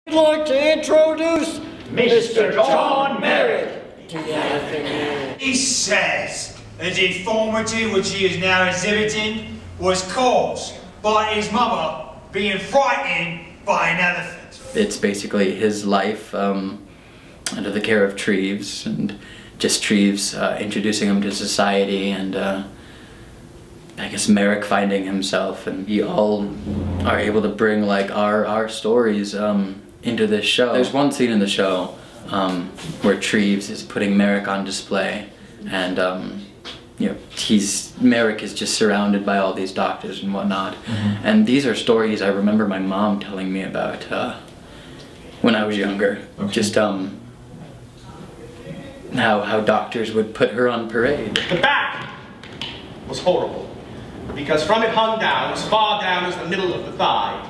I'd like to introduce Mr. John Merrick to the afternoon. He says the deformity which he is now exhibiting was caused by his mother being frightened by an elephant. It's basically his life under the care of Treves, and just Treves introducing him to society, and I guess Merrick finding himself, and we all are able to bring like our stories into this show. There's one scene in the show where Treves is putting Merrick on display, and you know, Merrick is just surrounded by all these doctors and whatnot. And these are stories I remember my mom telling me about when I was younger. Okay. Just how doctors would put her on parade. The back was horrible, because from it hung down, as far down as the middle of the thigh,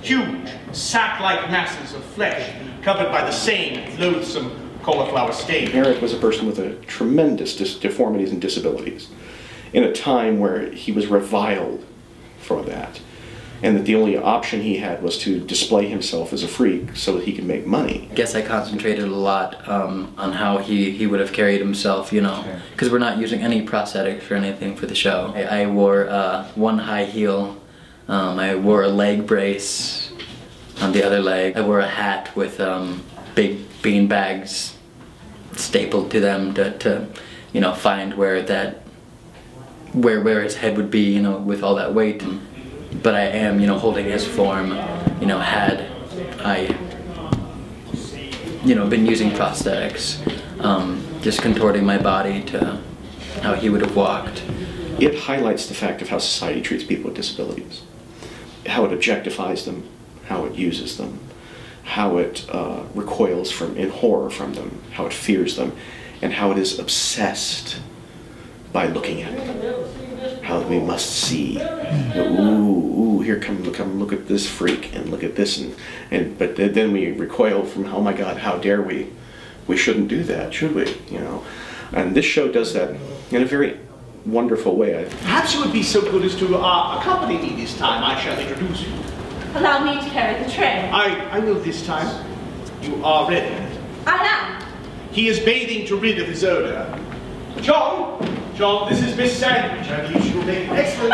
huge, sack-like masses of flesh covered by the same loathsome cauliflower stain. Merrick was a person with a tremendous deformities and disabilities in a time where he was reviled for that, and that the only option he had was to display himself as a freak so that he could make money. I guess I concentrated a lot on how he would have carried himself, you know, because we're not using any prosthetics or anything for the show. I wore one high heel, I wore a leg brace on the other leg, I wore a hat with big bean bags stapled to them to you know, find where his head would be, you know, with all that weight. But I am, you know, holding his form, you know, had I, you know, been using prosthetics, just contorting my body to how he would have walked. It highlights the fact of how society treats people with disabilities, how it objectifies them, how it uses them, how it recoils in horror from them, how it fears them, and how it is obsessed by looking at them. How we must see, ooh, here come look at this freak, and look at this, but then we recoil from, oh my God, how dare we? We shouldn't do that, should we? You know, and this show does that in a very wonderful way. Perhaps you would be so good as to accompany me this time. I shall introduce you. Allow me to carry the tray. I will this time. You are ready. I am. He is bathing to rid of his odor. John, this is Miss Sandwich. I believe she will make an excellent...